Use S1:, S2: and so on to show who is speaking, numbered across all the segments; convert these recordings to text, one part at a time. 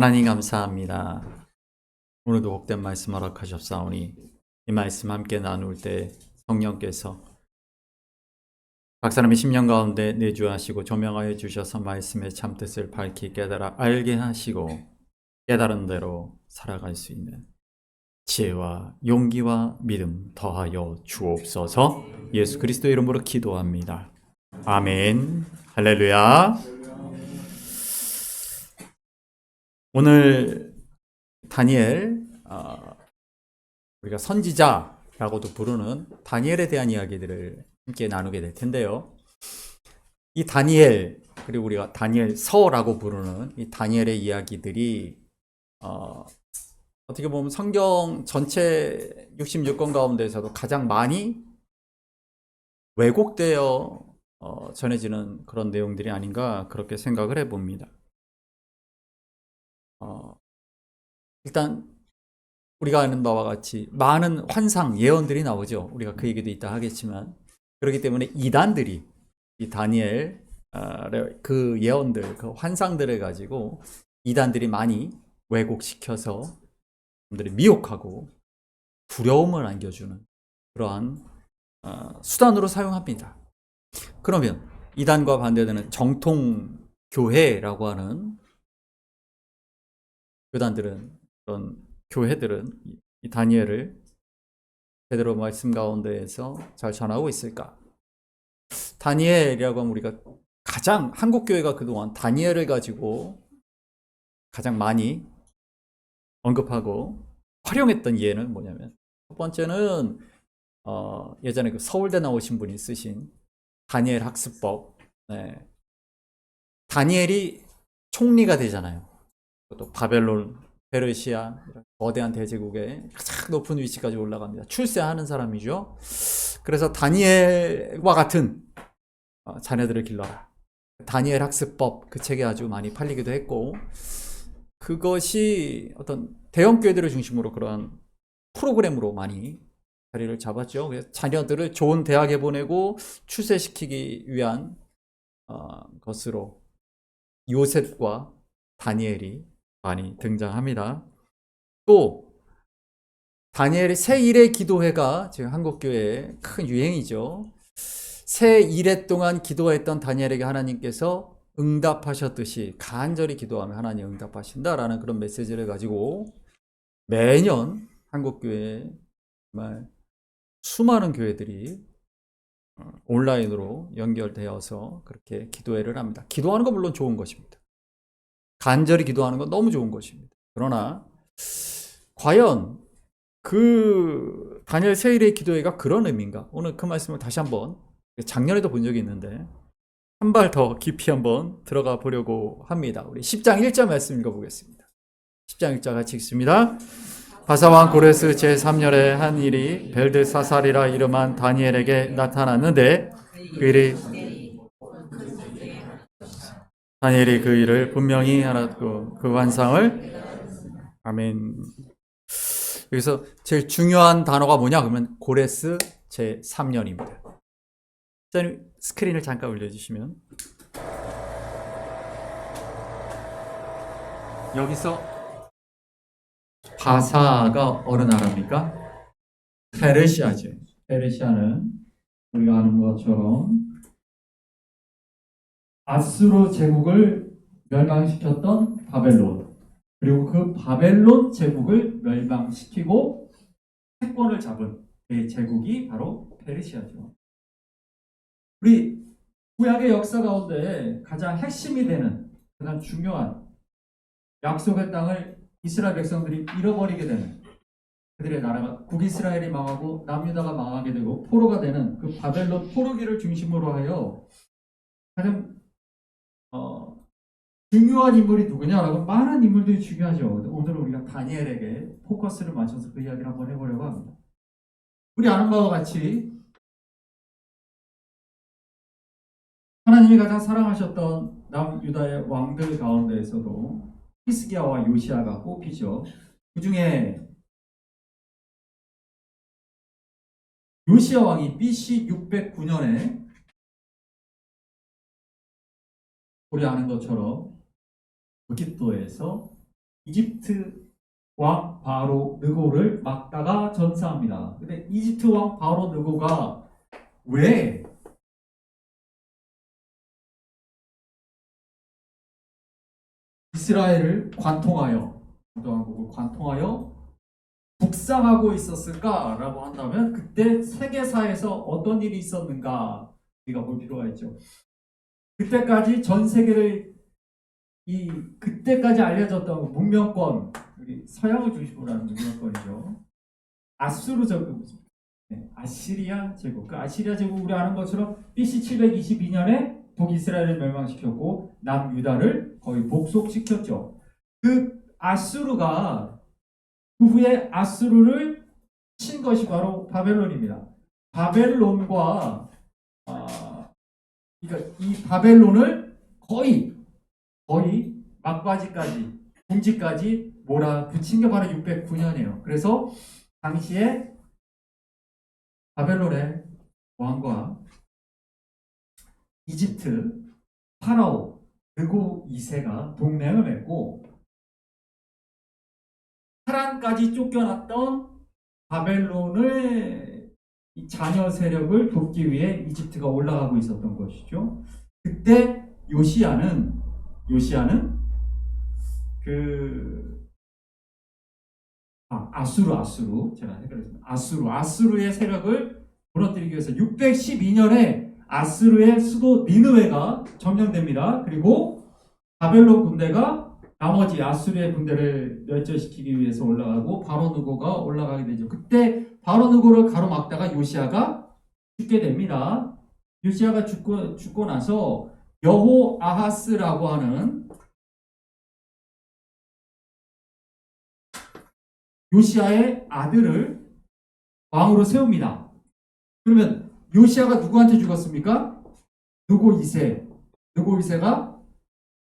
S1: 하나님 감사합니다. 오늘도 복된 말씀 허락하셨사오니 이 말씀 함께 나눌 때 성령께서 각 사람의 심령 가운데 내주하시고 조명하여 주셔서 말씀의 참뜻을 밝히 깨달아 알게 하시고 깨달은 대로 살아갈 수 있는 지혜와 용기와 믿음 더하여 주옵소서. 예수 그리스도 이름으로 기도합니다. 아멘. 할렐루야. 오늘 다니엘, 우리가 선지자라고도 부르는 다니엘에 대한 이야기들을 함께 나누게 될 텐데요. 이 다니엘, 그리고 우리가 다니엘서라고 부르는 이 다니엘의 이야기들이 어떻게 보면 성경 전체 66권 가운데서도 가장 많이 왜곡되어 전해지는 그런 내용들이 아닌가 그렇게 생각을 해봅니다. 일단 우리가 아는 바와 같이 많은 환상, 예언들이 나오죠. 우리가 그 얘기도 이따 하겠지만, 그렇기 때문에 이단들이 이 다니엘 그 예언들, 그 환상들을 가지고 이단들이 많이 왜곡시켜서 사람들이 미혹하고 두려움을 안겨주는 그러한 수단으로 사용합니다. 그러면 이단과 반대되는 정통 교회라고 하는 교단들은, 그런 교회들은 이 다니엘을 제대로 말씀 가운데에서 잘 전하고 있을까? 다니엘이라고 하면 우리가 가장 한국 교회가 그동안 다니엘을 가지고 가장 많이 언급하고 활용했던 예는 뭐냐면, 첫 번째는 예전에 그 서울대 나오신 분이 쓰신 다니엘 학습법. 네. 다니엘이 총리가 되잖아요. 또 바벨론, 페르시아, 거대한 대제국의 가장 높은 위치까지 올라갑니다. 출세하는 사람이죠. 그래서 다니엘과 같은 자녀들을 길러라. 다니엘 학습법, 그 책이 아주 많이 팔리기도 했고, 그것이 어떤 대형 교회들을 중심으로 그러한 프로그램으로 많이 자리를 잡았죠. 그래서 자녀들을 좋은 대학에 보내고 출세시키기 위한 것으로 요셉과 다니엘이 많이 등장합니다. 또 다니엘의 새 일의 기도회가 지금 한국교회의 큰 유행이죠. 새 일회 동안 기도했던 다니엘에게 하나님께서 응답하셨듯이 간절히 기도하면 하나님 응답하신다라는 그런 메시지를 가지고 매년 한국교회에 정말 수많은 교회들이 온라인으로 연결되어서 그렇게 기도회를 합니다. 기도하는 건 물론 좋은 것입니다. 간절히 기도하는 건 너무 좋은 것입니다. 그러나 과연 그 다니엘 세일의 기도회가 그런 의미인가? 오늘 그 말씀을 다시 한번, 작년에도 본 적이 있는데 한 발 더 깊이 한번 들어가 보려고 합니다. 우리 10장 1절 말씀 읽어보겠습니다. 10장 1절 같이 읽습니다. 바사왕 고레스 제3년에 한 일이 벨드사살이라 이름한 다니엘에게 나타났는데 그 일이 다니엘이 그 일을 분명히 알았고 그 환상을, 아멘. 여기서 제일 중요한 단어가 뭐냐 그러면 고레스 제3년입니다. 스크린을 잠깐 올려주시면, 여기서 바사가 어느 나라입니까? 페르시아죠. 페르시아는 우리가 아는 것처럼 아수르 제국을 멸망시켰던 바벨론, 그리고 그 바벨론 제국을 멸망시키고 패권을 잡은 그 제국이 바로 페르시아죠. 우리 구약의 역사 가운데 가장 핵심이 되는, 가장 중요한 약속의 땅을 이스라엘 백성들이 잃어버리게 되는, 그들의 나라가 북이스라엘이 망하고 남유다가 망하게 되고 포로가 되는 그 바벨론 포로기를 중심으로 하여 가장 중요한 인물이 누구냐라고, 많은 인물들이 중요하죠. 오늘은 우리가 다니엘에게 포커스를 맞춰서 그 이야기를 한번 해보려고 합니다. 우리 아는 바와 같이 하나님이 가장 사랑하셨던 남유다의 왕들 가운데에서도 히스기야와 요시야가 꼽히죠. 그 중에 요시야 왕이 BC 609년에 우리 아는 것처럼 에집도에서 이집트 왕 바로 느고를 막다가 전사합니다. 근데 이집트 왕 바로 느고가 왜 이스라엘을 관통하여 북상하고 있었을까라고 한다면 그때 세계사에서 어떤 일이 있었는가 우리가 볼 필요가 있죠. 그때까지 전 세계를 그때까지 알려졌던 문명권, 우리 서양을 중심으로 하는 문명권이죠. 아수르 제국입니다. 네, 아시리아 제국. 그 아시리아 제국 우리 아는 것처럼 BC 722년에 북이스라엘을 멸망시켰고 남유다를 거의 복속시켰죠. 그 아수르가 그 후에 아수르를 친 것이 바로 바벨론입니다. 바벨론과 그러니까 이 바벨론을 거의 막바지까지 궁지까지 몰아붙인 게 바로 609년이에요. 그래서 당시에 바벨론의 왕과 이집트 파라오 느고 2세가 동맹을 맺고 하란까지 쫓겨났던 바벨론의 자녀 세력을 돕기 위해 이집트가 올라가고 있었던 것이죠. 그때 요시야는 아수르 제가 헷갈렸습니다. 아수르의 세력을 무너뜨리기 위해서 612년에 아수르의 수도 니느웨가 점령됩니다. 그리고 바벨론 군대가 나머지 아수르의 군대를 멸절시키기 위해서 올라가고 바로 느고가 올라가게 되죠. 그때 바로 느고를 가로막다가 요시야가 죽게 됩니다. 요시야가 죽고 나서 여호아하스라고 하는 요시야의 아들을 왕으로 세웁니다. 그러면 요시야가 누구한테 죽었습니까? 느고 2세. 느고 2세가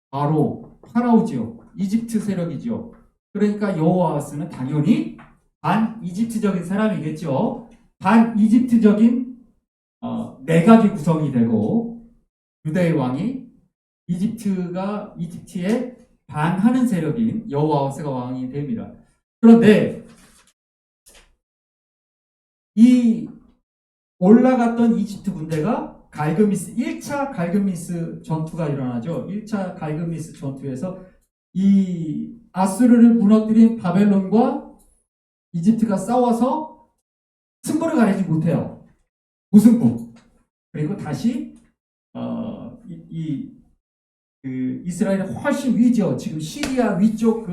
S1: 바로 파라오지요. 이집트 세력이죠. 그러니까 여호아하스는 당연히 반이집트적인 사람이겠죠. 반이집트적인 내각이 구성이 되고 유다의 왕이 이집트에 반하는 세력인 여호아하스가 왕이 됩니다. 그런데 이 올라갔던 이집트 군대가 1차 갈그미스 전투가 일어나죠. 1차 갈그미스 전투에서 이 아수르를 무너뜨린 바벨론과 이집트가 싸워서 승부를 가리지 못해요. 무승부. 그리고 다시 이스라엘이 훨씬 위죠. 지금 시리아 위쪽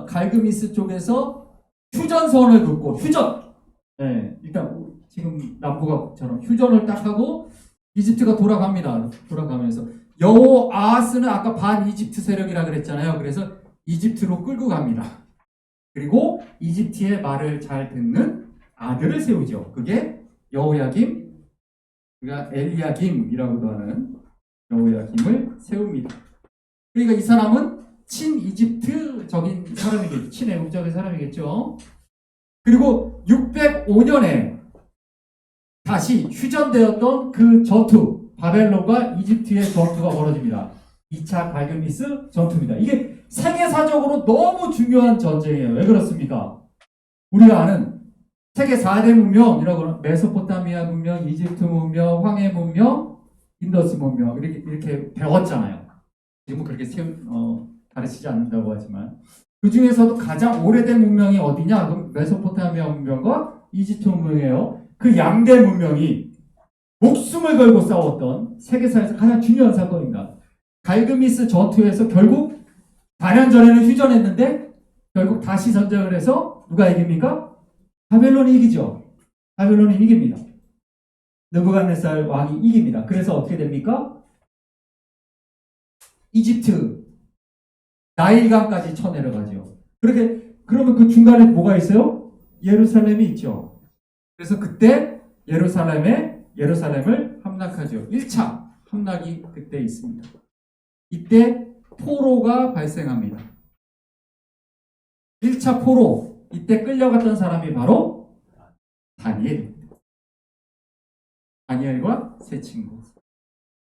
S1: 갈그미스 쪽에서 휴전선을 긋고 일단 지금 남부가처럼 휴전을 딱 하고 이집트가 돌아가면서 여호아하스는 아까 반이집트 세력이라 그랬잖아요. 그래서 이집트로 끌고 갑니다. 그리고 이집트의 말을 잘 듣는 아들을 세우죠. 그게 여호야김, 우리가 엘리야김이라고도 하는 여호야김을 세웁니다. 그러니까 이 사람은 친이집트적인 사람이겠죠. 친애국적인 사람이겠죠. 그리고 605년에 다시 휴전되었던 그 전투, 바벨론과 이집트의 전투가 벌어집니다. 2차 갈그미스 전투입니다. 이게 세계사적으로 너무 중요한 전쟁이에요. 왜 그렇습니까? 우리가 아는 세계 4대 문명이라고 하는 메소포타미아 문명, 이집트 문명, 황해 문명, 인더스 문명 이렇게 배웠잖아요. 지금은 그렇게 가르치지 않는다고 하지만 그 중에서도 가장 오래된 문명이 어디냐? 그럼 메소포타미아 문명과 이집트 문명이에요. 그 양대 문명이 목숨을 걸고 싸웠던 세계사에서 가장 중요한 사건입니다. 갈그미스 전투에서 결국 4년 전에는 휴전했는데 결국 다시 전쟁을 해서 누가 이깁니까? 바벨론이 이기죠. 바벨론이 이깁니다. 느부갓네살 왕이 이깁니다. 그래서 어떻게 됩니까? 이집트 나일강까지 쳐내려가죠. 그러면 그 중간에 뭐가 있어요? 예루살렘이 있죠. 그래서 그때 예루살렘을 함락하죠. 1차 함락이 그때 있습니다. 이때 포로가 발생합니다. 1차 포로, 이때 끌려갔던 사람이 바로 다니엘입니다. 다니엘과 세 친구.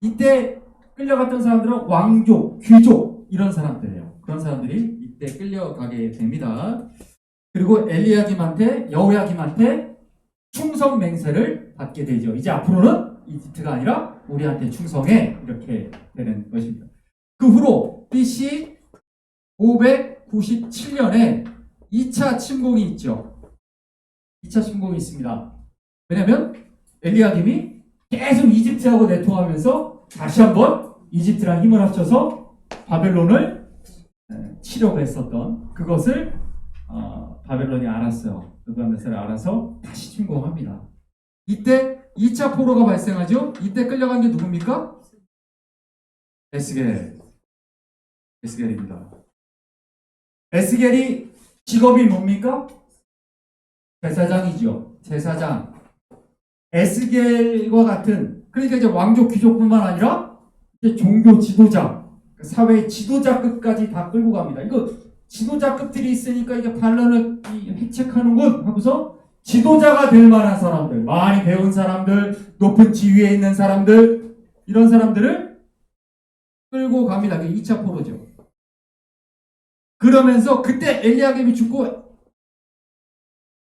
S1: 이때 끌려갔던 사람들은 왕족, 귀족 이런 사람들이에요. 그런 사람들이 이때 끌려가게 됩니다. 그리고 엘리야김한테 여호야김한테 충성 맹세를 받게 되죠. 이제 앞으로는 이집트가 아니라 우리한테 충성해 이렇게 되는 것입니다. 그 후로 BC 597년에 2차 침공이 있죠. 2차 침공이 있습니다. 왜냐하면 엘리야김이 계속 이집트하고 내통하면서 다시 한번 이집트랑 힘을 합쳐서 바벨론을 치려고 했었던 그것을 바벨론이 알았어요. 느부갓네살이 알아서 다시 침공합니다. 이때 2차 포로가 발생하죠. 이때 끌려간 게 누굽니까? 에스겔입니다. 에스겔이 직업이 뭡니까? 제사장이죠. 제사장. 에스겔과 같은, 그러니까 이제 왕족 귀족뿐만 아니라 이제 종교 지도자, 사회 지도자급까지 다 끌고 갑니다. 이거 지도자급들이 있으니까 이게 반란을 획책하는군 하고서 지도자가 될 만한 사람들, 많이 배운 사람들, 높은 지위에 있는 사람들, 이런 사람들을 끌고 갑니다. 그게 2차 포로죠. 그러면서 그때 엘리야김이 죽고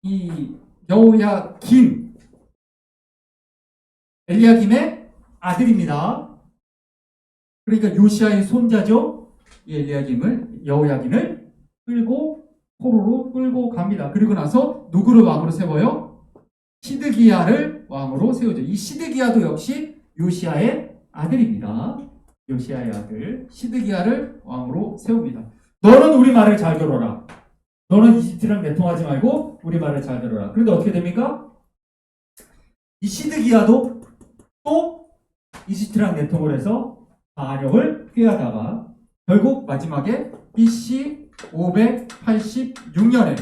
S1: 이 여호야김, 엘리야김의 아들입니다. 그러니까 요시아의 손자죠. 이 엘리야김을, 여호야김을 끌고 포로로 끌고 갑니다. 그리고 나서 누구를 왕으로 세워요? 시드기야를 왕으로 세우죠. 이 시드기야도 역시 요시아의 아들입니다. 요시아의 아들 시드기야를 왕으로 세웁니다. 너는 우리 말을 잘 들어라. 너는 이집트랑 내통하지 말고 우리 말을 잘 들어라. 그런데 어떻게 됩니까? 이 시드기야도 또 이집트랑 내통을 해서 반역을 피하다가 결국 마지막에 BC 586년에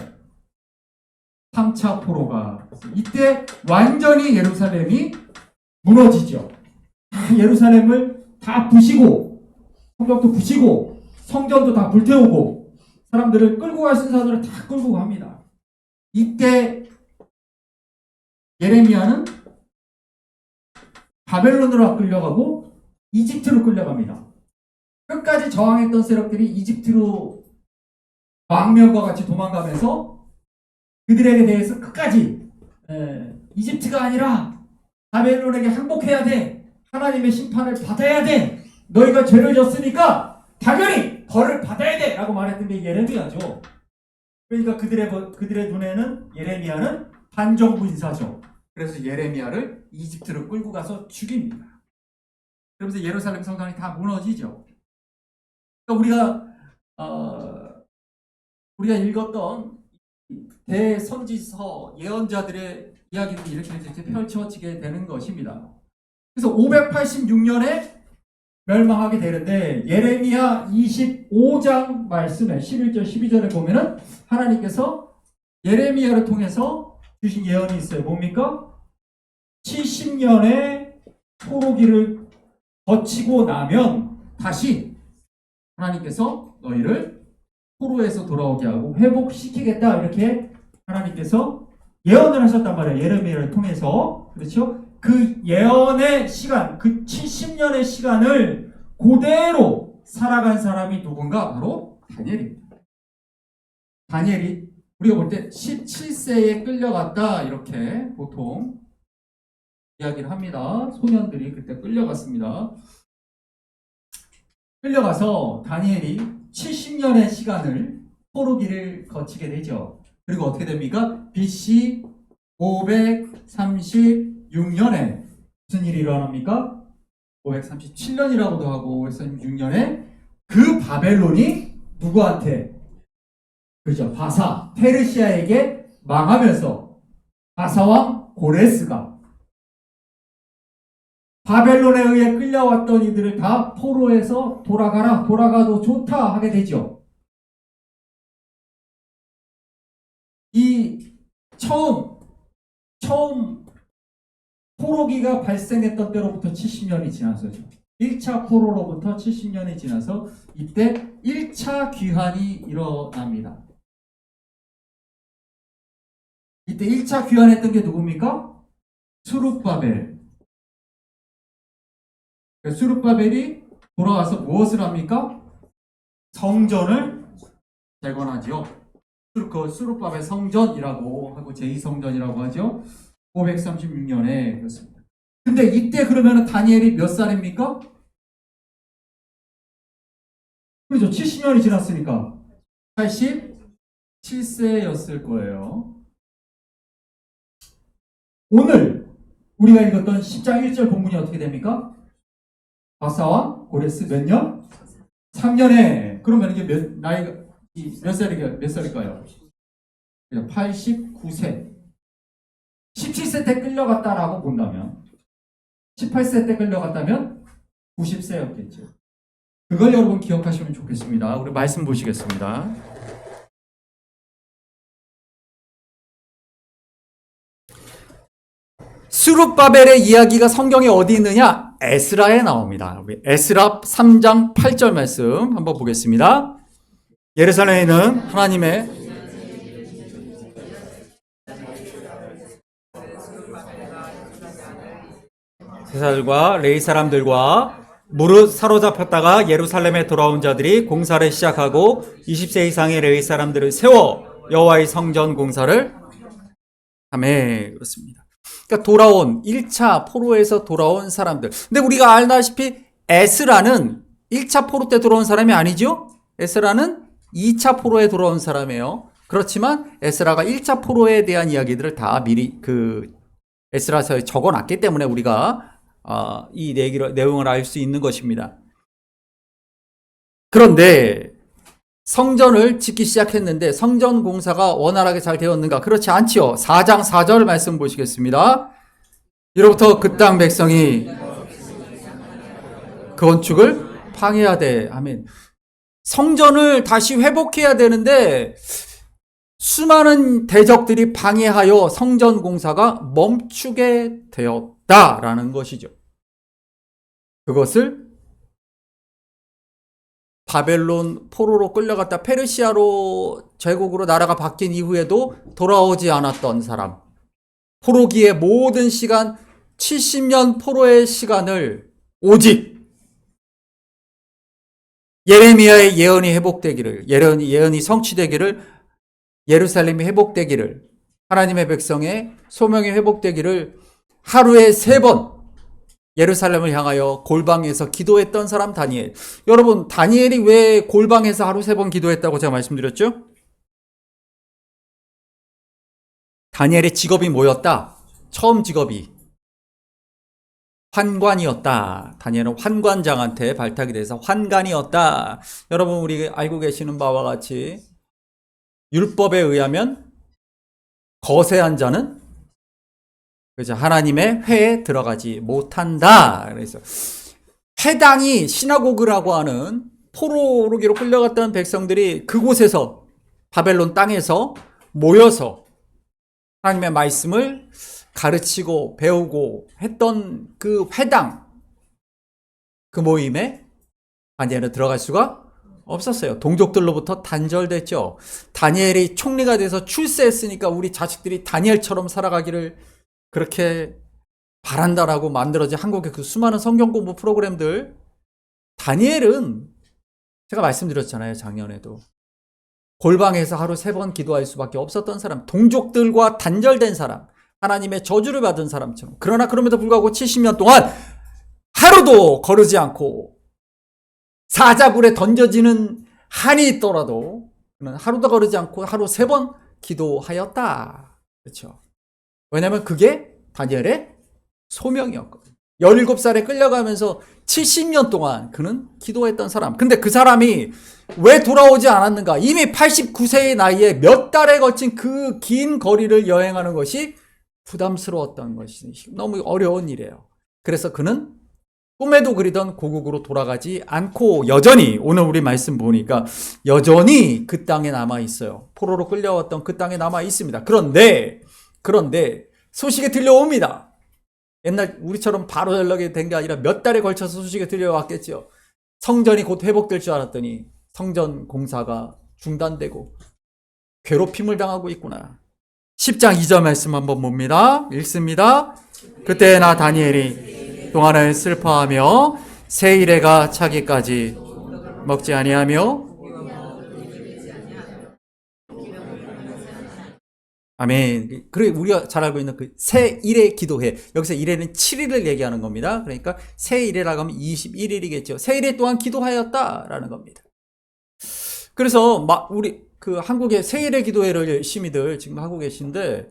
S1: 3차 포로가 이때 완전히 예루살렘이 무너지죠. 예루살렘을 다 부시고 성벽도 부시고 성전도 다 불태우고 사람들을 끌고 갈 순사들을 다 끌고 갑니다. 이때 예레미야는 바벨론으로 끌려가고 이집트로 끌려갑니다. 끝까지 저항했던 세력들이 이집트로 망명과 같이 도망가면서 그들에게 대해서 끝까지 이집트가 아니라 바벨론에게 항복해야 돼. 하나님의 심판을 받아야 돼. 너희가 죄를 졌으니까 당연히 벌을 받아야 돼. 라고 말했던 게 예레미야죠. 그러니까 그들의 눈에는 예레미야는 반정부 인사죠. 그래서 예레미야를 이집트로 끌고 가서 죽입니다. 그러면서 예루살렘 성당이 다 무너지죠. 그러니까 우리가 읽었던 대선지서 예언자들의 이야기들이 이렇게 펼쳐지게 되는 것입니다. 그래서 586년에 멸망하게 되는데 예레미야 25장 말씀에 11절 12절에 보면은 하나님께서 예레미야를 통해서 주신 예언이 있어요. 뭡니까? 70년의 포로기를 거치고 나면 다시 하나님께서 너희를 포로에서 돌아오게 하고 회복시키겠다. 이렇게 하나님께서 예언을 하셨단 말이에요. 예레미야를 통해서. 그렇죠? 그 예언의 시간, 그 70년의 시간을 그대로 살아간 사람이 누군가? 바로 다니엘입니다. 다니엘이 우리가 볼 때 17세에 끌려갔다. 이렇게 보통 이야기를 합니다. 소년들이 그때 끌려갔습니다. 끌려가서 다니엘이 70년의 시간을 포로기를 거치게 되죠. 그리고 어떻게 됩니까? BC 536년에 무슨 일이 일어납니까? 537년이라고도 하고 536년에 그 바벨론이 누구한테? 그죠? 바사, 페르시아에게 망하면서 바사왕 고레스가 바벨론에 의해 끌려왔던 이들을 다 포로에서 돌아가라, 돌아가도 좋다 하게 되죠. 이 처음 포로기가 발생했던 때로부터 70년이 지나서죠. 1차 포로로부터 70년이 지나서 이때 1차 귀환이 일어납니다. 이때 1차 귀환했던 게 누굽니까? 스룹바벨. 스룹바벨이 돌아와서 무엇을 합니까? 성전을 재건하지요. 그 수르밥의 성전이라고 하고 제2성전이라고 하죠. 536년에 그렇습니다. 근데 이때 그러면 다니엘이 몇 살입니까? 그렇죠. 70년이 지났으니까 87세였을 거예요. 오늘 우리가 읽었던 10장 1절 본문이 어떻게 됩니까? 바사와 고레스 몇 년? 3년에. 그러면 이게 몇 살일까요? 89세. 17세 때 끌려갔다라고 본다면 18세 때 끌려갔다면 90세였겠죠. 그걸 여러분 기억하시면 좋겠습니다. 우리 말씀 보시겠습니다. 스룹바벨의 이야기가 성경에 어디 있느냐? 에스라에 나옵니다. 우리 에스라 3장 8절 말씀 한번 보겠습니다. 예루살렘에 있는 하나님의 제사들과 레위 사람들과 무릇 사로잡혔다가 예루살렘에 돌아온 자들이 공사를 시작하고 20세 이상의 레위 사람들을 세워 여호와의 성전 공사를 하매. 그렇습니다. 그러니까 돌아온 1차 포로에서 돌아온 사람들. 근데 우리가 알다시피 에스라는 1차 포로 때 돌아온 사람이 아니죠? 에스라는 2차 포로에 돌아온 사람이에요. 그렇지만 에스라가 1차 포로에 대한 이야기들을 다 미리 에스라서에 적어놨기 때문에 우리가 이 내용을 알 수 있는 것입니다. 그런데 성전을 짓기 시작했는데 성전 공사가 원활하게 잘 되었는가? 그렇지 않지요. 4장 4절 말씀 보시겠습니다. 이로부터 그 땅 백성이 그 건축을 방해하되. 아멘. 성전을 다시 회복해야 되는데 수많은 대적들이 방해하여 성전 공사가 멈추게 되었다라는 것이죠. 그것을 바벨론 포로로 끌려갔다 페르시아로 제국으로 나라가 바뀐 이후에도 돌아오지 않았던 사람, 포로기의 모든 시간 70년 포로의 시간을 오직 예레미야의 예언이 회복되기를, 예언이 성취되기를, 예루살렘이 회복되기를, 하나님의 백성의 소명이 회복되기를 하루에 3번 예루살렘을 향하여 골방에서 기도했던 사람 다니엘. 여러분, 다니엘이 왜 골방에서 하루 3번 기도했다고 제가 말씀드렸죠? 다니엘의 직업이 뭐였다? 처음 직업이 환관이었다. 다니엘은 환관장한테 발탁이 돼서 환관이었다. 여러분, 우리 알고 계시는 바와 같이 율법에 의하면 거세한 자는 그죠? 하나님의 회에 들어가지 못한다. 그래서 회당이 시나고그라고 하는 포로로기로 끌려갔던 백성들이 그곳에서 바벨론 땅에서 모여서 하나님의 말씀을 가르치고 배우고 했던 그 회당, 그 모임에 다니엘은 들어갈 수가 없었어요. 동족들로부터 단절됐죠. 다니엘이 총리가 돼서 출세했으니까 우리 자식들이 다니엘처럼 살아가기를 그렇게 바란다라고 만들어진 한국의 그 수많은 성경 공부 프로그램들. 다니엘은 제가 말씀드렸잖아요. 작년에도. 골방에서 하루 3번 기도할 수밖에 없었던 사람, 동족들과 단절된 사람, 하나님의 저주를 받은 사람처럼. 그러나 그럼에도 불구하고 70년 동안 하루도 거르지 않고 사자굴에 던져지는 한이 있더라도 그는 하루도 거르지 않고 하루 3번 기도하였다. 그렇죠. 왜냐하면 그게 다니엘의 소명이었거든요. 17살에 끌려가면서 70년 동안 그는 기도했던 사람. 근데 그 사람이 왜 돌아오지 않았는가? 이미 89세의 나이에 몇 달에 걸친 그 긴 거리를 여행하는 것이 부담스러웠던 것이 너무 어려운 일이에요. 그래서 그는 꿈에도 그리던 고국으로 돌아가지 않고 여전히, 오늘 우리 말씀 보니까 여전히 그 땅에 남아 있어요. 포로로 끌려왔던 그 땅에 남아 있습니다. 그런데 소식이 들려옵니다. 옛날 우리처럼 바로 연락이 된 게 아니라 몇 달에 걸쳐서 소식이 들려왔겠죠. 성전이 곧 회복될 줄 알았더니 성전 공사가 중단되고 괴롭힘을 당하고 있구나. 10장 2절 말씀 한번 봅니다. 읽습니다. 그때 나 다니엘이 동안을 슬퍼하며 세일해가 차기까지 먹지 아니하며 아멘. 그래, 우리가 잘 알고 있는 그 새1의 기도회. 여기서 1회는 7일을 얘기하는 겁니다. 그러니까 새1회라고 하면 21일이겠죠. 새1회 동안 기도하였다라는 겁니다. 그래서 막 우리 그 한국의 새1회 기도회를 열심히들 지금 하고 계신데,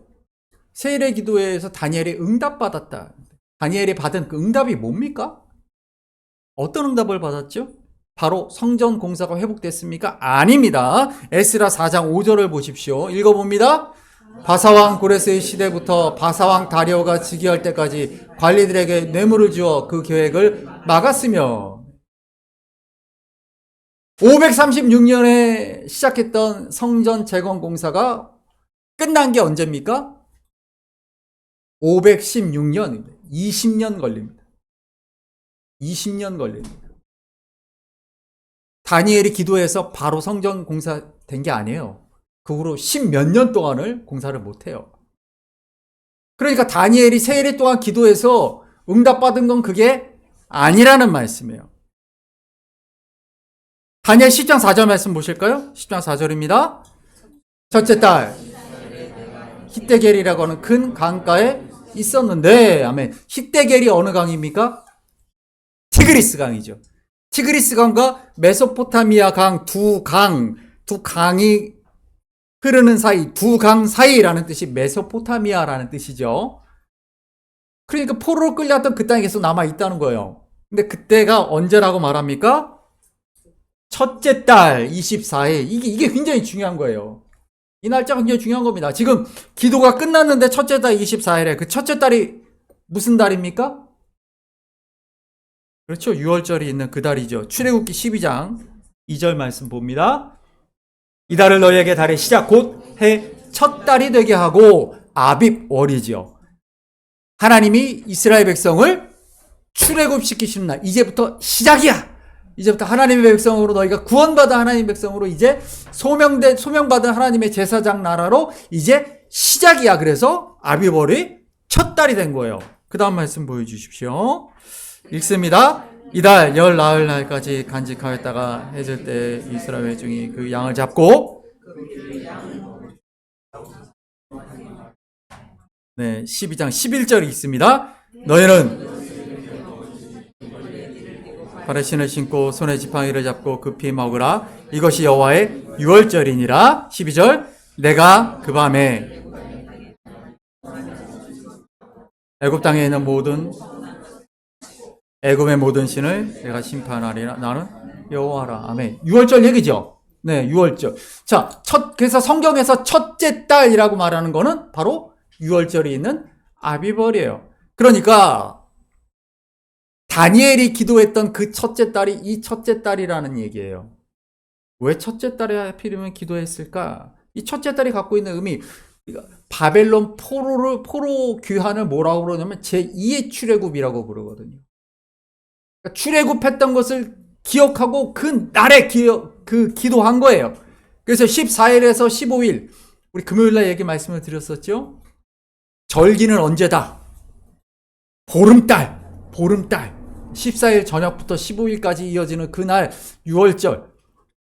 S1: 새1회 기도회에서 다니엘이 응답받았다. 다니엘이 받은 그 응답이 뭡니까? 어떤 응답을 받았죠? 바로 성전 공사가 회복됐습니까? 아닙니다. 에스라 4장 5절을 보십시오. 읽어봅니다. 바사왕 고레스의 시대부터 바사왕 다리오가 즉위할 때까지 관리들에게 뇌물을 주어 그 계획을 막았으며, 536년에 시작했던 성전 재건 공사가 끝난 게 언제입니까? 516년입니다. 20년 걸립니다. 20년 걸립니다. 다니엘이 기도해서 바로 성전 공사 된 게 아니에요. 그 후로 10몇 년 동안을 공사를 못해요. 그러니까 다니엘이 새1회 동안 기도해서 응답받은 건 그게 아니라는 말씀이에요. 다니엘 10장 4절 말씀 보실까요? 10장 4절입니다. 첫째 달 히데겔이라고 하는 큰 강가에 있었는데, 아멘. 히데겔이 어느 강입니까? 티그리스 강이죠. 티그리스 강과 메소포타미아 강 두 강이 흐르는 사이, 두 강 사이라는 뜻이 메소포타미아라는 뜻이죠. 그러니까 포로로 끌려왔던 그 땅에 계속 남아있다는 거예요. 근데 그때가 언제라고 말합니까? 첫째 달 24일. 이게 굉장히 중요한 거예요. 이 날짜가 굉장히 중요한 겁니다. 지금 기도가 끝났는데 첫째 달 24일에 그 첫째 달이 무슨 달입니까? 그렇죠. 6월절이 있는 그 달이죠. 출애굽기 12장 2절 말씀 봅니다. 이 달을 너희에게 달의 시작 곧 해 첫 달이 되게 하고, 아빕월이죠. 하나님이 이스라엘 백성을 출애굽시키시는 날, 이제부터 시작이야. 이제부터 하나님의 백성으로, 너희가 구원받은 하나님의 백성으로 이제 소명받은 하나님의 제사장 나라로 이제 시작이야. 그래서 아비벌이 첫 달이 된 거예요. 그 다음 말씀 보여주십시오. 읽습니다. 이달 열 나흘 날까지 간직하였다가 해질 때 이스라엘 회중이 그 양을 잡고, 네, 12장 11절이 있습니다. 너희는 발에 신을 신고 손에 지팡이를 잡고 급히 먹으라. 이것이 여호와의 유월절이니라. 12절. 내가 그 밤에 애굽 땅에 있는 애굽의 모든 신을 내가 심판하리라. 나는 여호와라. 아멘. 유월절 얘기죠. 네, 유월절. 자, 그래서 성경에서 첫째 달이라고 말하는 거는 바로 유월절이 있는 아비벌이에요. 그러니까 다니엘이 기도했던 그 첫째 달이 이 첫째 달이라는 얘기예요. 왜 첫째 달에 하필이면 기도했을까? 이 첫째 달이 갖고 있는 의미, 바벨론 포로 귀환을 뭐라고 그러냐면 제2의 출애굽이라고 부르거든요. 그러니까 출애굽했던 것을 기억하고 그 날에 기도한 거예요. 그래서 14일에서 15일, 우리 금요일날 얘기 말씀을 드렸었죠. 절기는 언제다? 보름달. 14일 저녁부터 15일까지 이어지는 그날 6월절,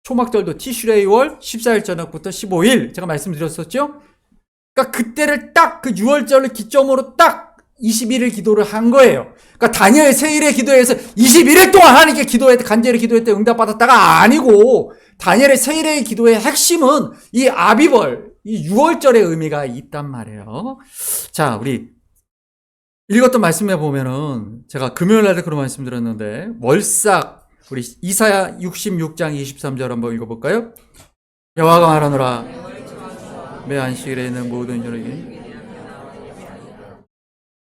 S1: 초막절도 티슈레이월 14일 저녁부터 15일 제가 말씀드렸었죠. 그러니까 그때를 딱 그 6월절을 기점으로 딱 21일 기도를 한 거예요. 그러니까 다니엘 새1의 기도에서 21일 동안 하나님께 간절히 기도했대 응답받았다가 아니고, 다니엘의 새1의 기도의 핵심은 이 아비벌, 이 6월절의 의미가 있단 말이에요. 자, 우리 읽었던 말씀에 보면은, 제가 금요일 날에 그런 말씀 드렸는데, 월삭, 우리 이사야 66장 23절 한번 읽어볼까요? 여호와가 말하노라, 매 안식일에 있는 모든 이들에게,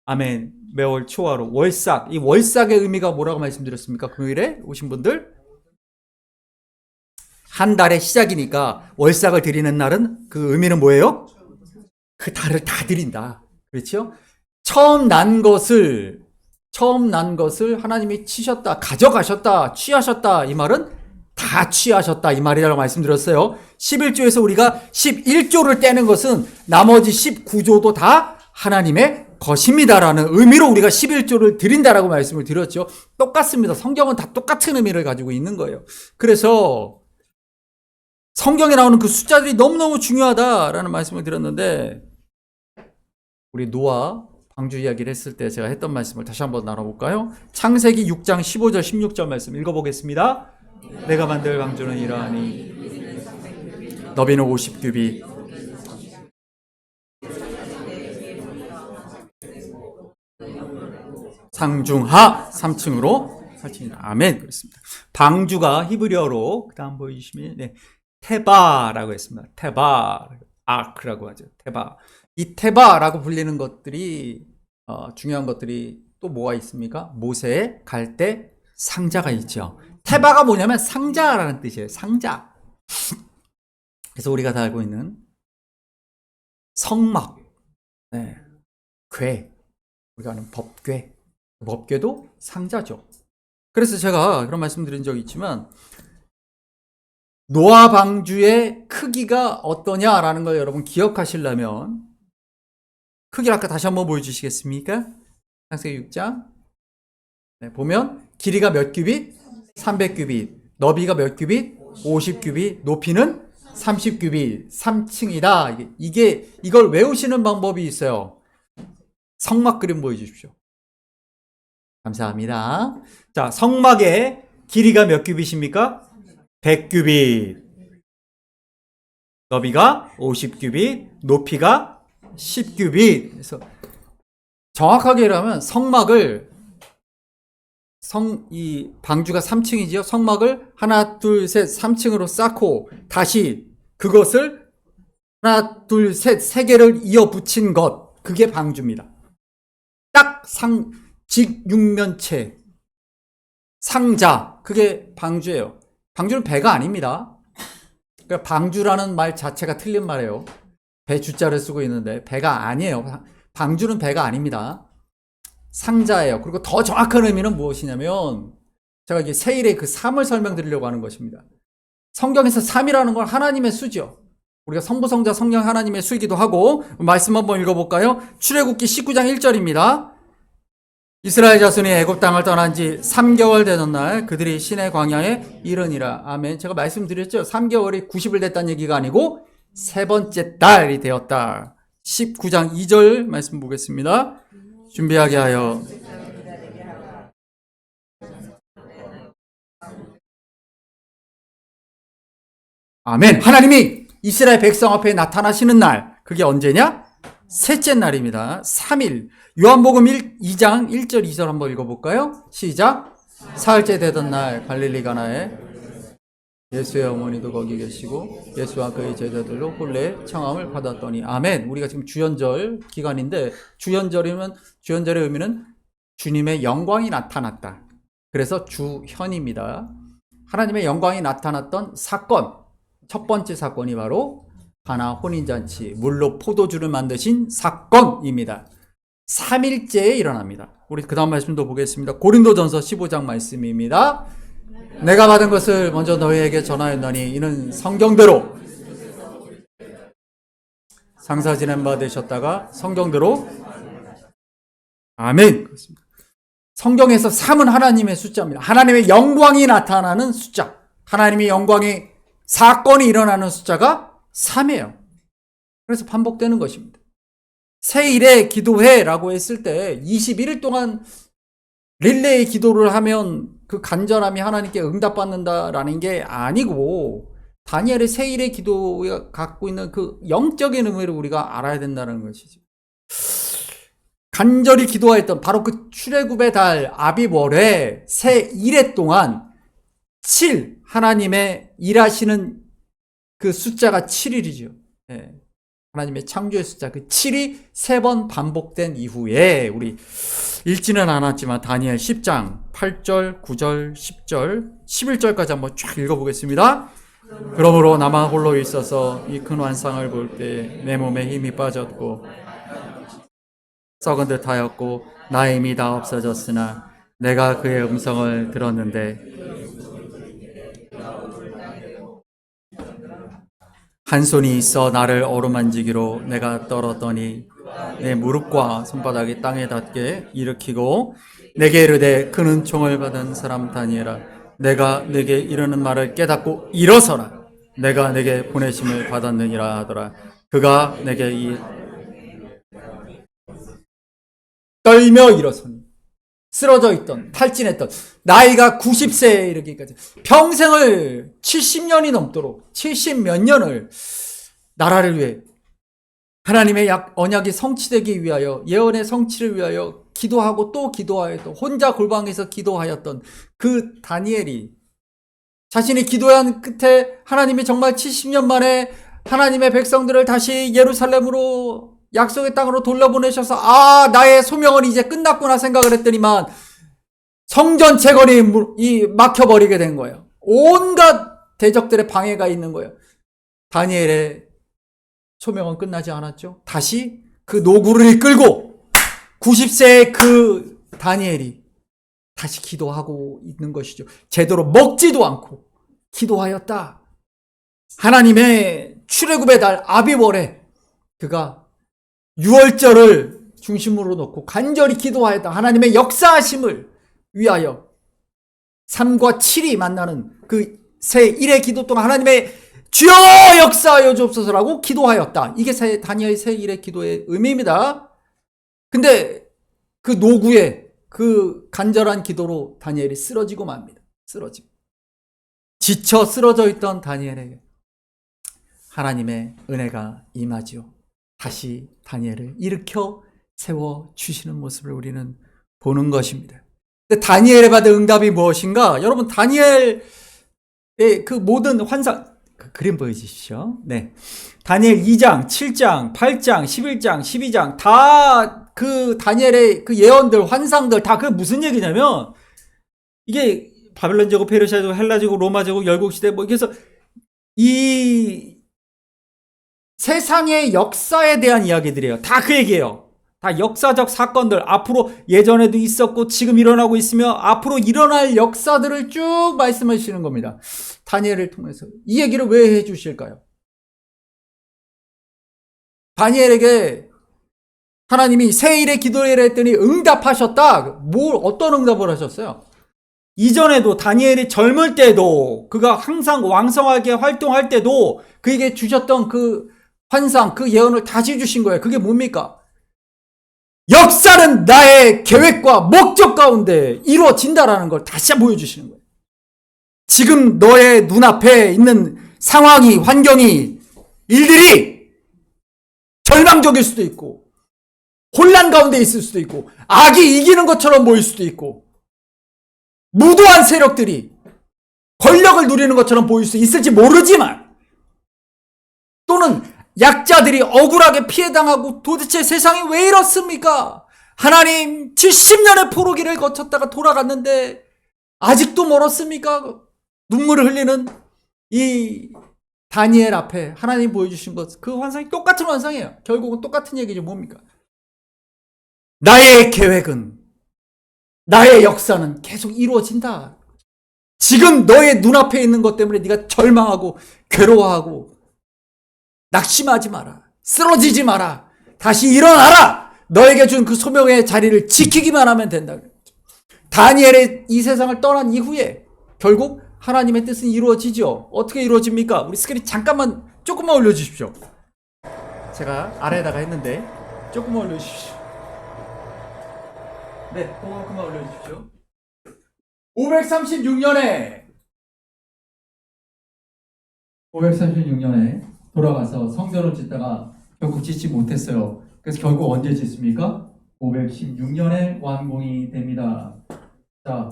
S1: 아멘. 매월 초하루, 월삭. 이 월삭의 의미가 뭐라고 말씀드렸습니까? 금요일에 오신 분들? 한 달의 시작이니까 월삭을 드리는 날은 그 의미는 뭐예요? 그 달을 다 드린다. 그렇죠? 처음 난 것을 하나님이 치셨다, 가져가셨다, 취하셨다. 이 말은 다 취하셨다. 이 말이라고 말씀드렸어요. 11조에서 우리가 11조를 떼는 것은 나머지 19조도 다 하나님의 것입니다라는 의미로 우리가 11조를 드린다라고 말씀을 드렸죠. 똑같습니다. 성경은 다 똑같은 의미를 가지고 있는 거예요. 그래서 성경에 나오는 그 숫자들이 너무너무 중요하다라는 말씀을 드렸는데, 우리 노아 방주 이야기를 했을 때 제가 했던 말씀을 다시 한번 나눠볼까요? 창세기 6장 15절 16절 말씀 읽어보겠습니다. 내가 만들 방주는 이러하니 너비는 50규빗 상중하 3층으로 설치니라. 아멘. 그렇습니다. 방주가 히브리어로 그 다음 보이시면 테바라고 했습니다. 테바, 아크라고 하죠. 테바. 이 테바라고 불리는 것들이 중요한 것들이 또 뭐가 있습니까? 모세의 갈대 상자가 있죠. 테바가 뭐냐면 상자라는 뜻이에요. 상자. 그래서 우리가 다 알고 있는 성막, 궤, 우리가 아는 법궤, 법궤도 상자죠. 그래서 제가 그런 말씀 드린 적이 있지만 노아 방주의 크기가 어떠냐라는 걸 여러분 기억하시려면 크기를 아까 다시 한번 보여주시겠습니까? 창세기 6장 보면 길이가 몇 규빗? 300규빗. 너비가 몇 규빗? 50규빗. 높이는 30규빗. 3층이다. 이걸 외우시는 방법이 있어요. 성막 그림 보여주십시오. 감사합니다. 자, 성막의 길이가 몇 규빗입니까? 100규빗. 너비가 50규빗. 높이가 10규빗. 그래서 정확하게 얘기하면 성막을 이 방주가 3층이지요. 성막을 하나, 둘, 셋, 3층으로 쌓고 다시 그것을 하나, 둘, 셋, 세 개를 이어 붙인 것. 그게 방주입니다. 딱 직육면체 상자. 그게 방주예요. 방주는 배가 아닙니다. 그러니까 방주라는 말 자체가 틀린 말이에요. 배 주자를 쓰고 있는데 배가 아니에요. 방주는 배가 아닙니다. 상자예요. 그리고 더 정확한 의미는 무엇이냐면 제가 이게 세일의 그 3을 설명드리려고 하는 것입니다. 성경에서 3이라는 건 하나님의 수죠. 우리가 성부, 성자, 성령 하나님의 수이기도 하고 말씀 한번 읽어볼까요? 출애굽기 19장 1절입니다. 이스라엘 자손이 애굽 땅을 떠난 지 3개월 되던 날 그들이 시내 광야에 이르니라. 아멘. 제가 말씀드렸죠. 3개월이 90일 됐다는 얘기가 아니고 세 번째 달이 되었다. 19장 2절 말씀 보겠습니다. 준비하게 하여 아멘. 하나님이 이스라엘 백성 앞에 나타나시는 날, 그게 언제냐? 셋째 날입니다. 3일. 요한복음 2장 1절 2절 한번 읽어볼까요? 시작. 사흘째 되던 날 갈릴리 가나에 예수의 어머니도 거기 계시고 예수와 그의 제자들로 혼례 청함을 받았더니 아멘. 우리가 지금 주연절 기간인데 주연절의 의미는 주님의 영광이 나타났다. 그래서 주현입니다. 하나님의 영광이 나타났던 사건, 첫 번째 사건이 바로 가나 혼인잔치, 물로 포도주를 만드신 사건입니다. 3일째에 일어납니다. 우리 그 다음 말씀도 보겠습니다. 고린도전서 15장 말씀입니다. 내가 받은 것을 먼저 너희에게 전하였노니 이는 성경대로 상사 지낸 바 되셨다가 성경대로 아멘. 성경에서 3은 하나님의 숫자입니다. 하나님의 영광이 나타나는 숫자, 하나님의 영광이 사건이 일어나는 숫자가 3이에요. 그래서 반복되는 것입니다. 세일에 기도해라고 했을 때 21일 동안 릴레이 기도를 하면 그 간절함이 하나님께 응답받는다라는 게 아니고 다니엘의 세일의 기도가 갖고 있는 그 영적인 의미를 우리가 알아야 된다는 것이죠. 간절히 기도했던 바로 그 출애굽의 달 아비월에 새 1회 동안 7 하나님의 일하시는 그 숫자가 7일이죠. 네. 하나님의 창조의 숫자 그 7이 3번 반복된 이후에 우리 읽지는 않았지만 다니엘 10장 8절, 9절, 10절, 11절까지 한번 쫙 읽어보겠습니다. 그러므로 나만 홀로 있어서 이 큰 환상을 볼 때 내 몸에 힘이 빠졌고 썩은 듯 하였고 나의 힘이 다 없어졌으나 내가 그의 음성을 들었는데 한 손이 있어 나를 어루만지기로 내가 떨었더니 내 무릎과 손바닥이 땅에 닿게 일으키고 내게 이르되 큰 은총을 받은 사람 다니엘아 내가 내게 이르는 말을 깨닫고 일어서라 내가 내게 보내심을 받았느니라 하더라. 그가 내게 떨며 일어서니 쓰러져 있던, 탈진했던, 나이가 90세에 이르기까지 평생을 70년이 넘도록 70 몇 년을 나라를 위해 하나님의 언약이 성취되기 위하여, 예언의 성취를 위하여 기도하고 또 기도하였던, 혼자 골방에서 기도하였던 그 다니엘이 자신이 기도한 끝에 하나님이 정말 70년 만에 하나님의 백성들을 다시 예루살렘으로, 약속의 땅으로 돌려보내셔서 나의 소명은 이제 끝났구나 생각을 했더니만 성전 재건이 막혀버리게 된 거예요. 온갖 대적들의 방해가 있는 거예요. 다니엘의 소명은 끝나지 않았죠. 다시 그 노구를 이끌고 90세의 그 다니엘이 다시 기도하고 있는 것이죠. 제대로 먹지도 않고 기도하였다. 하나님의 출애굽의 달 아비월에 그가 유월절을 중심으로 놓고 간절히 기도하였다. 하나님의 역사하심을 위하여 3과 7이 만나는 그 새 1의 기도 동안 하나님의 주여 역사하여 주옵소서라고 기도하였다. 이게 다니엘 새 1의 기도의 의미입니다. 근데 그 노구의 그 간절한 기도로 다니엘이 쓰러지고 맙니다. 쓰러지고. 지쳐 쓰러져 있던 다니엘에게 하나님의 은혜가 임하지요. 다시 다니엘을 일으켜 세워 주시는 모습을 우리는 보는 것입니다. 근데 다니엘에 받은 응답이 무엇인가? 여러분, 다니엘의 그 모든 환상, 그 그림 보여주십시오. 네. 다니엘 2장, 7장, 8장, 11장, 12장, 다 그 다니엘의 그 예언들, 환상들, 다 그 무슨 얘기냐면, 이게 바벨론 제국, 페르시아 제국, 헬라 제국, 로마 제국, 열국시대, 뭐, 그래서 이 세상의 역사에 대한 이야기들이에요. 다 그 얘기예요. 다 역사적 사건들, 앞으로 예전에도 있었고 지금 일어나고 있으며 앞으로 일어날 역사들을 쭉 말씀하시는 겁니다. 다니엘을 통해서. 이 얘기를 왜 해주실까요? 다니엘에게 하나님이 새 일의 기도를 했더니 응답하셨다. 어떤 응답을 하셨어요? 이전에도 다니엘이 젊을 때도, 그가 항상 왕성하게 활동할 때도 그에게 주셨던 그 환상, 그 예언을 다시 주신 거예요. 그게 뭡니까? 역사는 나의 계획과 목적 가운데 이루어진다라는 걸 다시 보여주시는 거예요. 지금 너의 눈앞에 있는 상황이, 환경이, 일들이 절망적일 수도 있고 혼란 가운데 있을 수도 있고 악이 이기는 것처럼 보일 수도 있고 무도한 세력들이 권력을 누리는 것처럼 보일 수 있을지 모르지만, 또는 약자들이 억울하게 피해당하고 도대체 세상이 왜 이렇습니까? 하나님 70년의 포로기를 거쳤다가 돌아갔는데 아직도 멀었습니까? 눈물을 흘리는 이 다니엘 앞에 하나님 보여주신 것, 그 환상이 똑같은 환상이에요. 결국은 똑같은 얘기죠. 뭡니까? 나의 계획은, 나의 역사는 계속 이루어진다. 지금 너의 눈앞에 있는 것 때문에 네가 절망하고 괴로워하고 낙심하지 마라. 쓰러지지 마라. 다시 일어나라. 너에게 준 그 소명의 자리를 지키기만 하면 된다. 다니엘의 이 세상을 떠난 이후에 결국 하나님의 뜻은 이루어지죠. 어떻게 이루어집니까? 우리 스크린 잠깐만 조금만 올려주십시오. 제가 아래에다가 했는데 조금만 올려주십시오. 네, 그만 올려주십시오. 536년에 돌아가서 성전을 짓다가 결국 짓지 못했어요. 그래서 결국 언제 짓습니까? 516년에 완공이 됩니다. 자,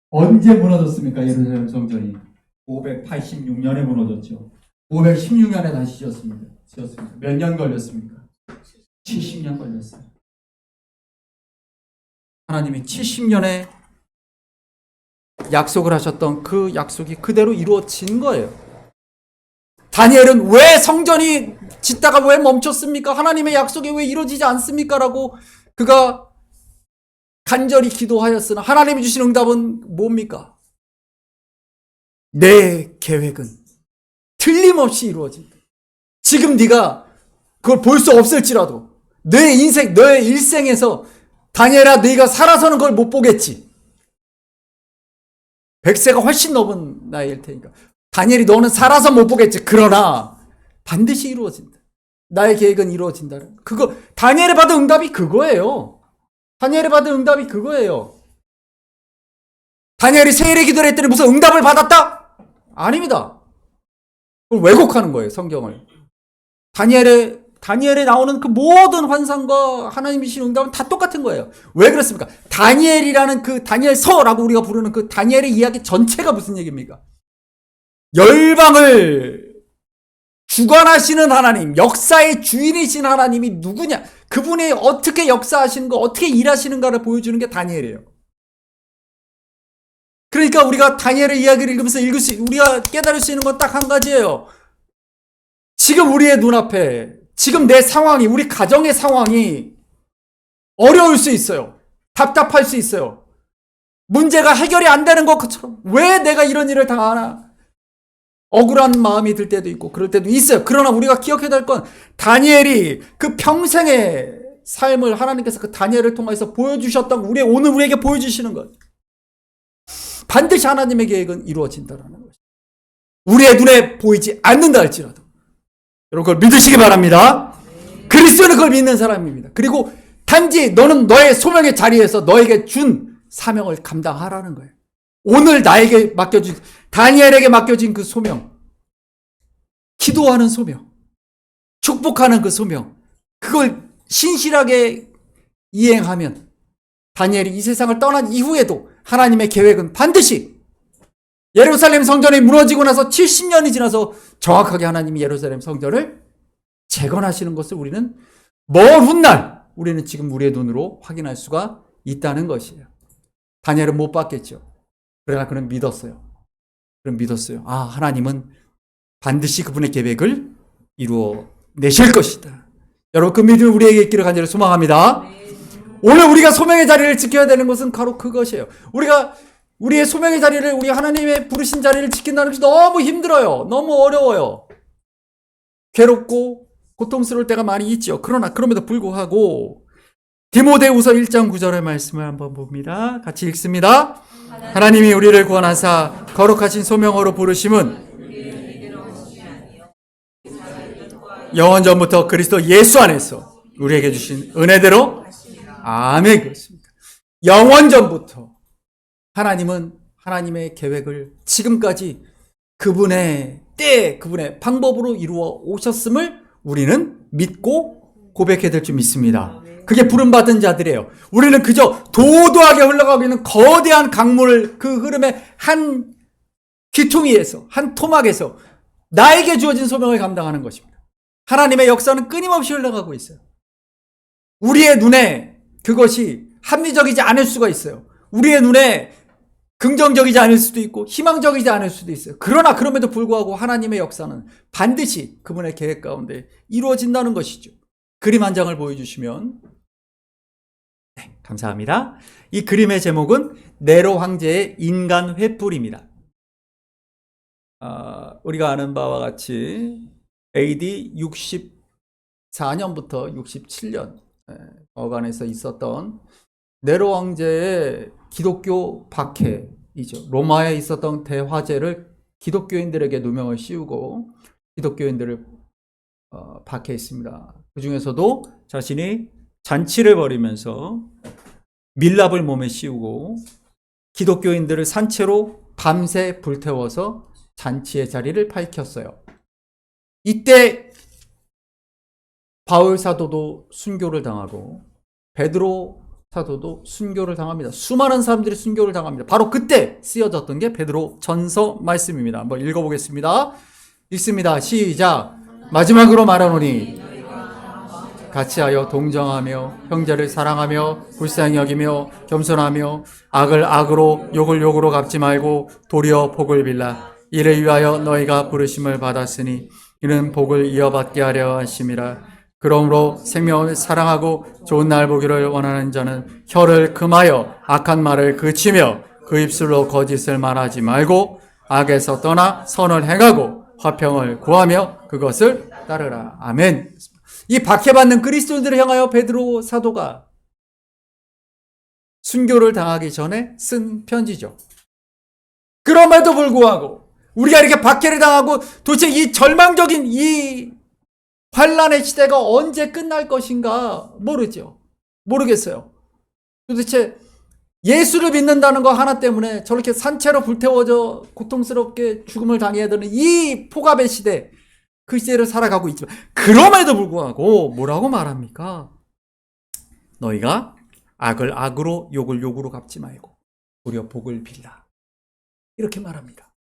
S1: 언제 무너졌습니까? 예루살렘 성전이 586년에 무너졌죠. 516년에 다시 지었습니다. 몇 년 걸렸습니까? 70년 걸렸어요. 하나님이 70년에 약속을 하셨던 그 약속이 그대로 이루어진 거예요. 다니엘은 왜 성전이 짓다가 왜 멈췄습니까? 하나님의 약속이 왜 이루어지지 않습니까? 라고 그가 간절히 기도하였으나 하나님이 주신 응답은 뭡니까? 내 계획은 틀림없이 이루어진다. 지금 네가 그걸 볼 수 없을지라도 내 인생, 너의 일생에서 다니엘아, 네가 살아서는 그걸 못 보겠지. 100세가 훨씬 넘은 나이일 테니까. 다니엘이 너는 살아서 못 보겠지. 그러나 반드시 이루어진다. 나의 계획은 이루어진다. 그거 다니엘이 받은 응답이 그거예요. 다니엘이 받은 응답이 그거예요. 다니엘이 세일의 기도를 했더니 무슨 응답을 받았다? 아닙니다. 그걸 왜곡하는 거예요, 성경을. 다니엘에 나오는 그 모든 환상과 하나님이 주신 응답은 다 똑같은 거예요. 왜 그렇습니까? 다니엘이라는 그 다니엘서라고 우리가 부르는 그 다니엘의 이야기 전체가 무슨 얘기입니까? 열방을 주관하시는 하나님, 역사의 주인이신 하나님이 누구냐? 그분이 어떻게 역사하시는 거, 어떻게 일하시는가를 보여주는 게 다니엘이에요. 그러니까 우리가 다니엘의 이야기를 읽으면서 우리가 깨달을 수 있는 건 딱 한 가지예요. 지금 우리의 눈앞에, 지금 내 상황이, 우리 가정의 상황이 어려울 수 있어요. 답답할 수 있어요. 문제가 해결이 안 되는 것처럼 왜 내가 이런 일을 당하나? 억울한 마음이 들 때도 있고 그럴 때도 있어요. 그러나 우리가 기억해야 될 건 다니엘이 그 평생의 삶을 하나님께서 그 다니엘을 통해서 보여주셨던 오늘 우리에게 보여주시는 것. 반드시 하나님의 계획은 이루어진다라는 것입니다. 우리의 눈에 보이지 않는다 할지라도 여러분 그걸 믿으시기 바랍니다. 그리스도는 그걸 믿는 사람입니다. 그리고 단지 너는 너의 소명의 자리에서 너에게 준 사명을 감당하라는 거예요. 오늘 나에게 맡겨진 다니엘에게 맡겨진 그 소명, 기도하는 소명, 축복하는 그 소명, 그걸 신실하게 이행하면 다니엘이 이 세상을 떠난 이후에도 하나님의 계획은 반드시 예루살렘 성전이 무너지고 나서 70년이 지나서 정확하게 하나님이 예루살렘 성전을 재건하시는 것을 우리는 먼 훗날 우리는 지금 우리의 눈으로 확인할 수가 있다는 것이에요. 다니엘은 못 봤겠죠. 그러나 그는 믿었어요. 하나님은 반드시 그분의 계획을 이루어 내실 것이다. 여러분 그 믿음이 우리에게 있기를 간절히 소망합니다. 오늘 우리가 소명의 자리를 지켜야 되는 것은 바로 그것이에요. 우리가 우리의 소명의 자리를, 우리 하나님의 부르신 자리를 지킨다는 것이 너무 힘들어요. 너무 어려워요. 괴롭고 고통스러울 때가 많이 있죠. 그러나 그럼에도 불구하고 디모데후서 1장 9절의 말씀을 한번 봅니다. 같이 읽습니다. 하나님이 우리를 구원하사 거룩하신 소명으로 부르심은 영원전부터 그리스도 예수 안에서 우리에게 주신 은혜대로 아멘. 그렇습니다. 영원전부터 하나님은 하나님의 계획을 지금까지 그분의 때, 그분의 방법으로 이루어 오셨음을 우리는 믿고 고백해야 될 줄 믿습니다. 그게 부름받은 자들이에요. 우리는 그저 도도하게 흘러가고 있는 거대한 강물을 그 흐름의 한 귀퉁이에서, 한 토막에서 나에게 주어진 소명을 감당하는 것입니다. 하나님의 역사는 끊임없이 흘러가고 있어요. 우리의 눈에 그것이 합리적이지 않을 수가 있어요. 우리의 눈에 긍정적이지 않을 수도 있고 희망적이지 않을 수도 있어요. 그러나 그럼에도 불구하고 하나님의 역사는 반드시 그분의 계획 가운데 이루어진다는 것이죠. 그림 한 장을 보여주시면 네, 감사합니다. 이 그림의 제목은 네로 황제의 인간 횃불입니다. 우리가 아는 바와 같이 AD 64년부터 67년 어간에서 있었던 네로 황제의 기독교 박해이죠. 로마에 있었던 대화재를 기독교인들에게 누명을 씌우고 기독교인들을 박해했습니다. 그 중에서도 자신이 잔치를 벌이면서 밀랍을 몸에 씌우고 기독교인들을 산채로 밤새 불태워서 잔치의 자리를 밝혔어요. 이때 바울 사도도 순교를 당하고 베드로 사도도 순교를 당합니다. 수많은 사람들이 순교를 당합니다. 바로 그때 쓰여졌던 게 베드로 전서 말씀입니다. 한번 읽어보겠습니다. 읽습니다. 시작. 마지막으로 말하노니 같이하여 동정하며 형제를 사랑하며 불쌍히 여기며 겸손하며 악을 악으로 욕을 욕으로 갚지 말고 도리어 복을 빌라. 이를 위하여 너희가 부르심을 받았으니 이는 복을 이어받게 하려 하심이라. 그러므로 생명을 사랑하고 좋은 날 보기를 원하는 자는 혀를 금하여 악한 말을 그치며 그 입술로 거짓을 말하지 말고 악에서 떠나 선을 행하고 화평을 구하며 그것을 따르라. 아멘. 이 박해받는 그리스도인들을 향하여 베드로 사도가 순교를 당하기 전에 쓴 편지죠. 그럼에도 불구하고 우리가 이렇게 박해를 당하고 도대체 이 절망적인 이 환란의 시대가 언제 끝날 것인가 모르죠. 모르겠어요. 도대체 예수를 믿는다는 거 하나 때문에 저렇게 산채로 불태워져 고통스럽게 죽음을 당해야 되는 이 폭압의 시대, 그 시대를 살아가고 있지만 그럼에도 불구하고 뭐라고 말합니까? 너희가 악을 악으로 욕을 욕으로 갚지 말고 도리어 복을 빌라. 이렇게 말합니다.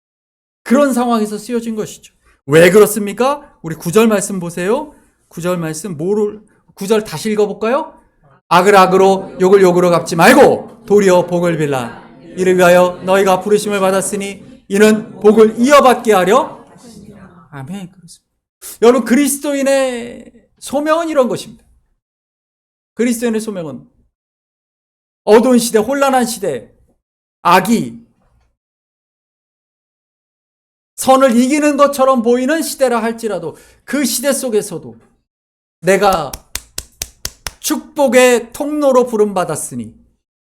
S1: 그런 상황에서 쓰여진 것이죠. 왜 그렇습니까? 우리 9절 말씀 보세요. 9절 말씀 9절 다시 읽어볼까요? 악을 악으로 욕을 욕으로 갚지 말고 도리어 복을 빌라. 이를 위하여 너희가 부르심을 받았으니 이는 복을 이어받게 하려. 아멘. 그렇습니다. 여러분, 그리스도인의 소명은 이런 것입니다. 그리스도인의 소명은 어두운 시대, 혼란한 시대, 악이 선을 이기는 것처럼 보이는 시대라 할지라도 그 시대 속에서도 내가 축복의 통로로 부름받았으니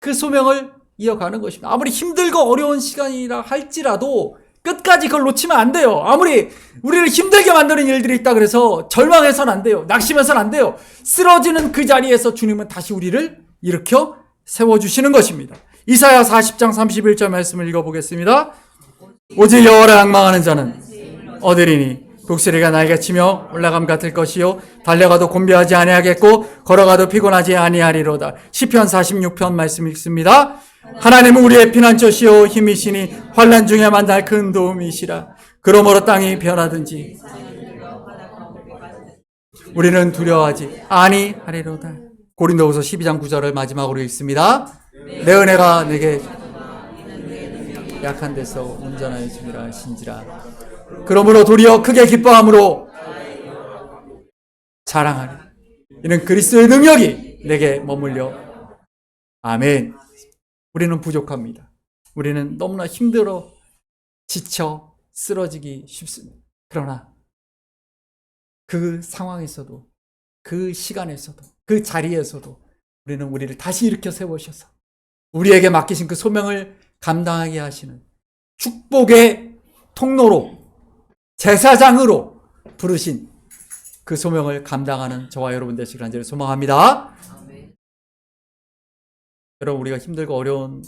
S1: 그 소명을 이어가는 것입니다. 아무리 힘들고 어려운 시간이라 할지라도 끝까지 그걸 놓치면 안 돼요. 아무리 우리를 힘들게 만드는 일들이 있다 그래서 절망해서는 안 돼요. 낙심해서는 안 돼요. 쓰러지는 그 자리에서 주님은 다시 우리를 일으켜 세워주시는 것입니다. 이사야 40장 31절 말씀을 읽어보겠습니다. 오직 여호와를 앙망하는 자는 얻으리니 독수리가 날개치며 올라감 같을 것이요 달려가도 곤비하지 아니하겠고 걸어가도 피곤하지 아니하리로다. 시편 46편 말씀 읽습니다. 하나님은 우리의 피난처시요 힘이시니 환난 중에 만날 큰 도움이시라. 그러므로 땅이 변하든지 우리는 두려워하지 아니하리로다. 고린도후서 12장 9절을 마지막으로 읽습니다. 내 은혜가 내게 약한 데서 온전하여 주리라 하신지라. 그러므로 도리어 크게 기뻐함으로 자랑하리. 이는 그리스도의 능력이 내게 머물려. 아멘. 우리는 부족합니다. 우리는 너무나 힘들어 지쳐 쓰러지기 쉽습니다. 그러나 그 상황에서도 그 시간에서도 그 자리에서도 우리는 우리를 다시 일으켜 세우셔서 우리에게 맡기신 그 소명을 감당하게 하시는 축복의 통로로 제사장으로 부르신 그 소명을 감당하는 저와 여러분 되시길 간절히 소망합니다. 여러분, 우리가 힘들고 어려운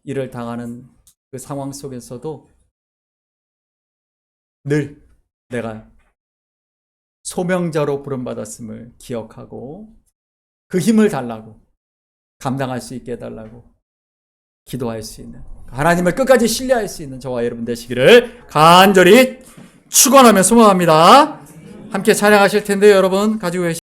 S1: 일을 당하는 그 상황 속에서도 늘 내가 소명자로 부름받았음을 기억하고 그 힘을 달라고 감당할 수 있게 해달라고 기도할 수 있는, 하나님을 끝까지 신뢰할 수 있는 저와 여러분 되시기를 간절히 축원하며 소망합니다. 함께 찬양하실 텐데 여러분 가지고 계신